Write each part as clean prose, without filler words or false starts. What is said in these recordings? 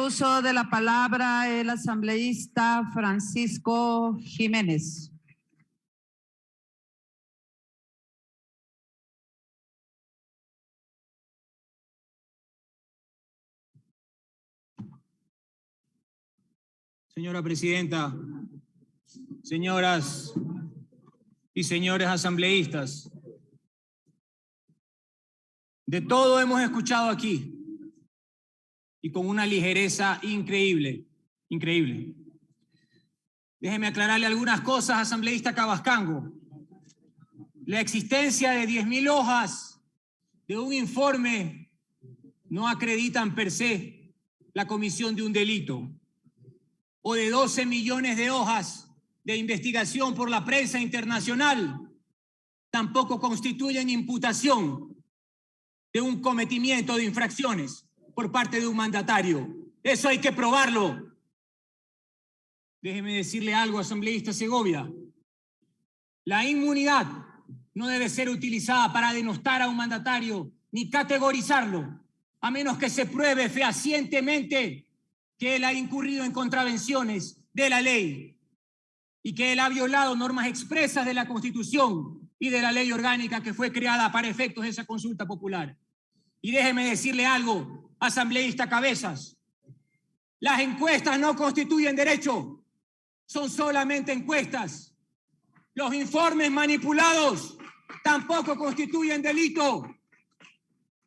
uso de la palabra el asambleísta Francisco Jiménez. Señora Presidenta, señoras y señores asambleístas, de todo hemos escuchado aquí y con una ligereza increíble. Déjeme aclararle algunas cosas, asambleísta Cabascango. La existencia de 10.000 hojas de un informe no acreditan per se la comisión de un delito, o de 12 millones de hojas de investigación por la prensa internacional tampoco constituyen imputación de un cometimiento de infracciones por parte de un mandatario. Eso hay que probarlo. Déjeme decirle algo, asambleísta Segovia. La inmunidad no debe ser utilizada para denostar a un mandatario ni categorizarlo, a menos que se pruebe fehacientemente que él ha incurrido en contravenciones de la ley y que él ha violado normas expresas de la Constitución y de la ley orgánica que fue creada para efectos de esa consulta popular. Y déjeme decirle algo, asambleísta Cabezas. Las encuestas no constituyen derecho, son solamente encuestas. Los informes manipulados tampoco constituyen delito,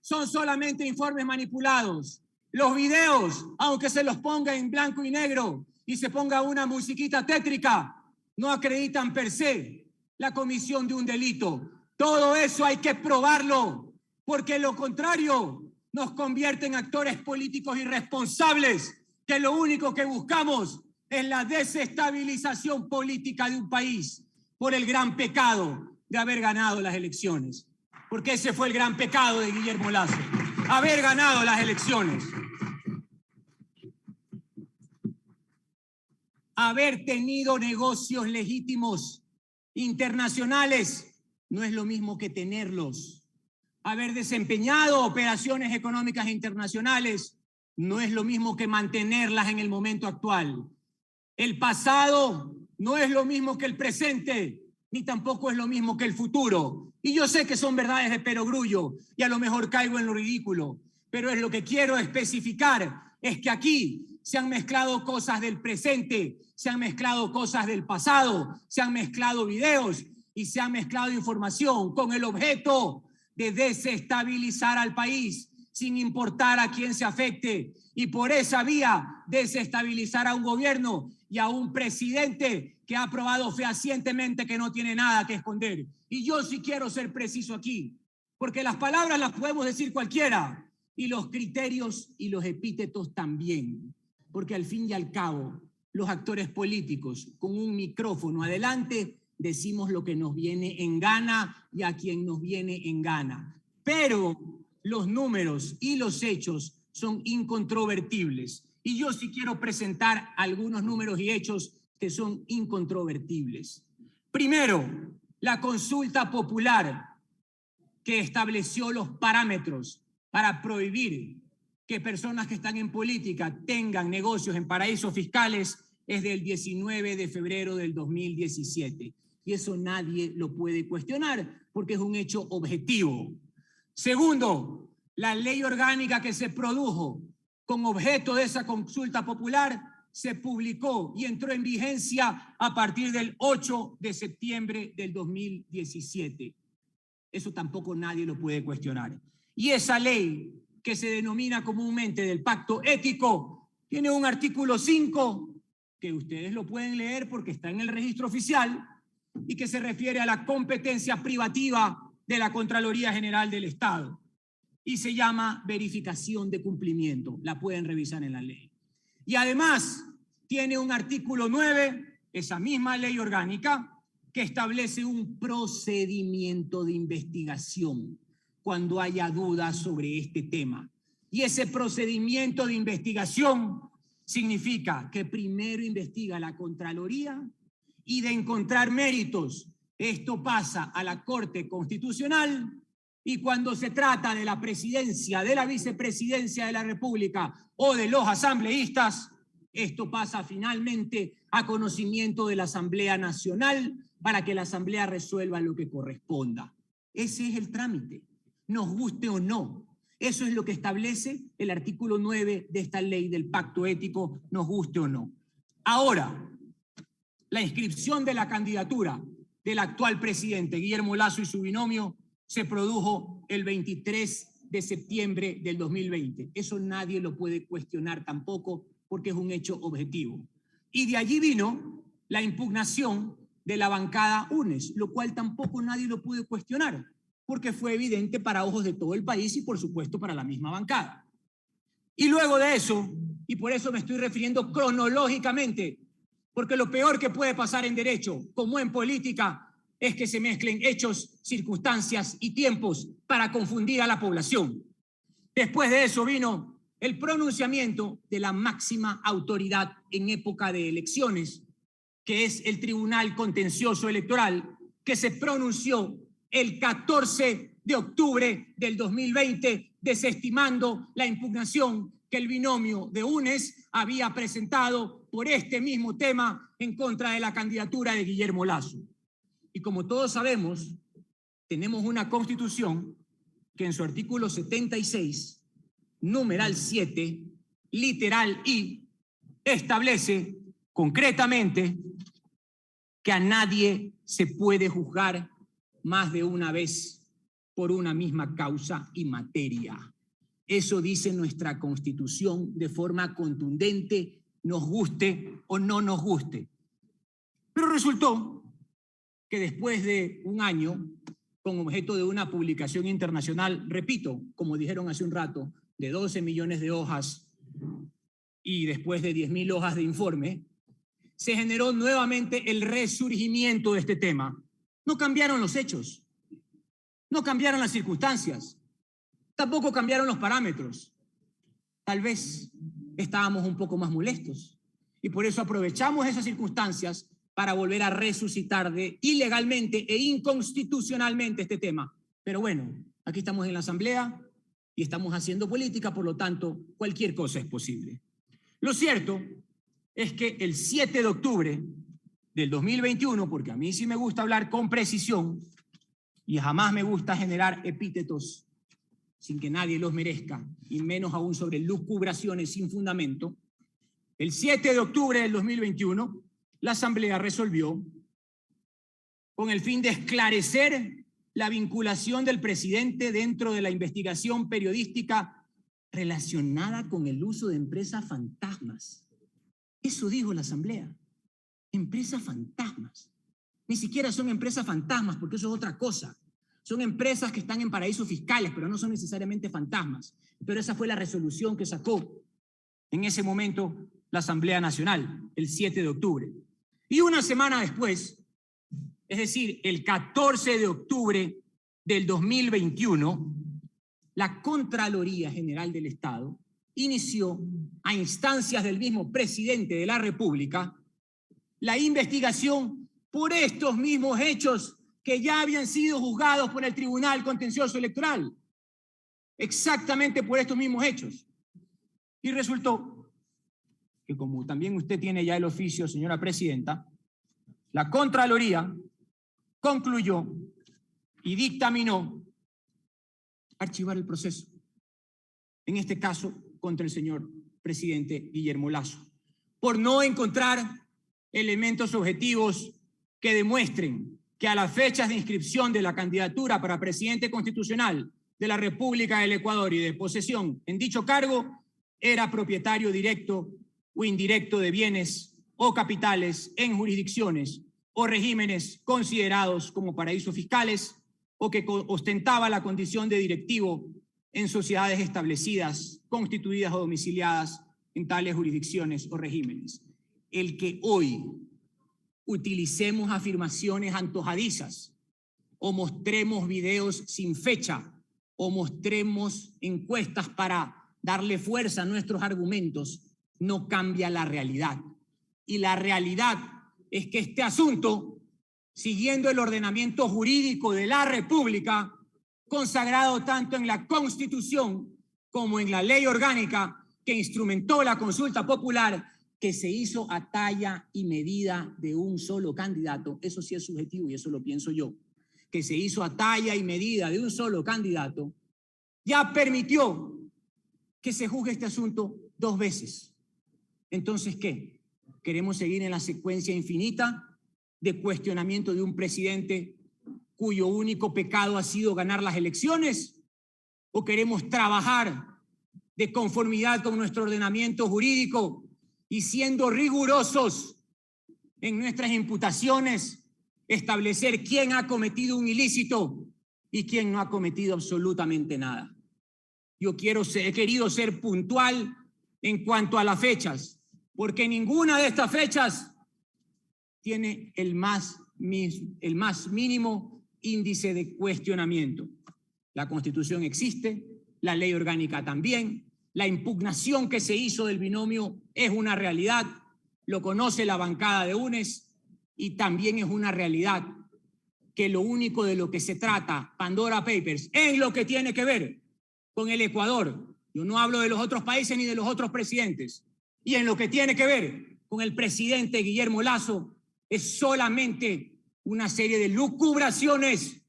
son solamente informes manipulados. Los videos, aunque se los ponga en blanco y negro y se ponga una musiquita tétrica, no acreditan per se la comisión de un delito. Todo eso hay que probarlo, porque lo contrario nos convierte en actores políticos irresponsables, que lo único que buscamos es la desestabilización política de un país por el gran pecado de haber ganado las elecciones. Porque ese fue el gran pecado de Guillermo Lasso, haber ganado las elecciones. Haber tenido negocios legítimos internacionales no es lo mismo que tenerlos. Haber desempeñado operaciones económicas internacionales no es lo mismo que mantenerlas en el momento actual. El pasado no es lo mismo que el presente, ni tampoco es lo mismo que el futuro. Y yo sé que son verdades de perogrullo y a lo mejor caigo en lo ridículo, pero es lo que quiero especificar, es que aquí se han mezclado cosas del presente, se han mezclado cosas del pasado, se han mezclado videos y se ha mezclado información con el objeto de desestabilizar al país sin importar a quién se afecte, y por esa vía desestabilizar a un gobierno y a un presidente que ha probado fehacientemente que no tiene nada que esconder. Y yo sí quiero ser preciso aquí, porque las palabras las podemos decir cualquiera, y los criterios y los epítetos también, porque al fin y al cabo los actores políticos con un micrófono adelante decimos lo que nos viene en gana y a quien nos viene en gana. Pero los números y los hechos son incontrovertibles. Y yo sí quiero presentar algunos números y hechos que son incontrovertibles. Primero, la consulta popular que estableció los parámetros para prohibir que personas que están en política tengan negocios en paraísos fiscales es del 19 de febrero del 2017. Y eso nadie lo puede cuestionar porque es un hecho objetivo. Segundo, la ley orgánica que se produjo con objeto de esa consulta popular se publicó y entró en vigencia a partir del 8 de septiembre del 2017. Eso tampoco nadie lo puede cuestionar. Y esa ley, que se denomina comúnmente del pacto ético, tiene un artículo 5, que ustedes lo pueden leer porque está en el registro oficial, y que se refiere a la competencia privativa de la Contraloría General del Estado. Y se llama verificación de cumplimiento. La pueden revisar en la ley. Y además tiene un artículo 9, esa misma ley orgánica, que establece un procedimiento de investigación cuando haya dudas sobre este tema. Y ese procedimiento de investigación significa que primero investiga la Contraloría y de encontrar méritos, esto pasa a la Corte Constitucional Y cuando se trata de la presidencia, de la vicepresidencia de la República o de los asambleístas, esto pasa finalmente a conocimiento de la Asamblea Nacional para que la Asamblea resuelva lo que corresponda. Ese es el trámite, nos guste o no. Eso es lo que establece el artículo 9 de esta ley del pacto ético, nos guste o no. Ahora, la inscripción de la candidatura del actual presidente Guillermo Lasso y su binomio se produjo el 23 de septiembre del 2020. Eso nadie lo puede cuestionar tampoco porque es un hecho objetivo. Y de allí vino la impugnación de la bancada UNES, lo cual tampoco nadie lo puede cuestionar porque fue evidente para ojos de todo el país y por supuesto para la misma bancada. Y luego de eso, y por eso me estoy refiriendo cronológicamente, porque lo peor que puede pasar en derecho, como en política, es que se mezclen hechos, circunstancias y tiempos para confundir a la población. Después de eso vino el pronunciamiento de la máxima autoridad en época de elecciones, que es el Tribunal Contencioso Electoral, que se pronunció el 14 de octubre del 2020, desestimando la impugnación que el binomio de UNES había presentado por este mismo tema en contra de la candidatura de Guillermo Lasso. Y como todos sabemos, tenemos una Constitución que en su artículo 76, numeral 7, literal I, establece concretamente que a nadie se puede juzgar más de una vez por una misma causa y materia. Eso dice nuestra Constitución de forma contundente, nos guste o no nos guste. Pero resultó que después de un año, con objeto de una publicación internacional, repito, como dijeron hace un rato, de 12 millones de hojas y después de 10.000 hojas de informe, se generó nuevamente el resurgimiento de este tema. No cambiaron los hechos, no cambiaron las circunstancias, tampoco cambiaron los parámetros. Tal vez estábamos un poco más molestos y por eso aprovechamos esas circunstancias para volver a resucitar ilegalmente e inconstitucionalmente este tema. Pero bueno, aquí estamos en la Asamblea y estamos haciendo política, por lo tanto, cualquier cosa es posible. Lo cierto es que el 7 de octubre del 2021, porque a mí sí me gusta hablar con precisión y jamás me gusta generar epítetos sin que nadie los merezca, y menos aún sobre lucubraciones sin fundamento, el 7 de octubre del 2021, la Asamblea resolvió, con el fin de esclarecer la vinculación del presidente dentro de la investigación periodística relacionada con el uso de empresas fantasmas. Eso dijo la Asamblea, empresas fantasmas. Ni siquiera son empresas fantasmas, porque eso es otra cosa. Son empresas que están en paraísos fiscales, pero no son necesariamente fantasmas. Pero esa fue la resolución que sacó en ese momento la Asamblea Nacional, el 7 de octubre. Y una semana después, es decir, el 14 de octubre del 2021, la Contraloría General del Estado inició, a instancias del mismo presidente de la República, la investigación por estos mismos hechos que ya habían sido juzgados por el Tribunal Contencioso Electoral. Exactamente por estos mismos hechos. Y resultó que, como también usted tiene ya el oficio, señora presidenta, la Contraloría concluyó y dictaminó archivar el proceso, en este caso contra el señor presidente Guillermo Lasso, por no encontrar elementos objetivos que demuestren que a las fechas de inscripción de la candidatura para presidente constitucional de la República del Ecuador y de posesión en dicho cargo, era propietario directo o indirecto de bienes o capitales en jurisdicciones o regímenes considerados como paraísos fiscales o que ostentaba la condición de directivo en sociedades establecidas, constituidas o domiciliadas en tales jurisdicciones o regímenes. El que hoy utilicemos afirmaciones antojadizas o mostremos videos sin fecha o mostremos encuestas para darle fuerza a nuestros argumentos no cambia la realidad. Y la realidad es que este asunto, siguiendo el ordenamiento jurídico de la República, consagrado tanto en la Constitución como en la ley orgánica que instrumentó la consulta popular, que se hizo a talla y medida de un solo candidato. Eso sí es subjetivo y eso lo pienso yo, que se hizo a talla y medida de un solo candidato, ya permitió que se juzgue este asunto 2 veces. Entonces, ¿qué? ¿Queremos seguir en la secuencia infinita de cuestionamiento de un presidente cuyo único pecado ha sido ganar las elecciones? ¿O queremos trabajar de conformidad con nuestro ordenamiento jurídico y, siendo rigurosos en nuestras imputaciones, establecer quién ha cometido un ilícito y quién no ha cometido absolutamente nada? Yo he querido ser puntual en cuanto a las fechas, porque ninguna de estas fechas tiene el más mínimo índice de cuestionamiento. La Constitución existe, la ley orgánica también, la impugnación que se hizo del binomio es una realidad, lo conoce la bancada de UNES, y también es una realidad que lo único de lo que se trata Pandora Papers en lo que tiene que ver con el Ecuador, yo no hablo de los otros países ni de los otros presidentes, y en lo que tiene que ver con el presidente Guillermo Lasso, es solamente una serie de lucubraciones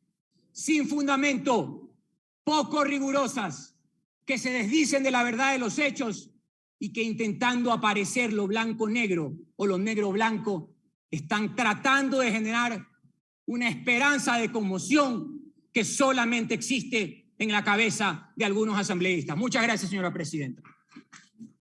sin fundamento, poco rigurosas, que se desdicen de la verdad de los hechos y que, intentando aparecer lo blanco negro o lo negro blanco, están tratando de generar una esperanza de conmoción que solamente existe en la cabeza de algunos asambleístas. Muchas gracias, señora presidenta.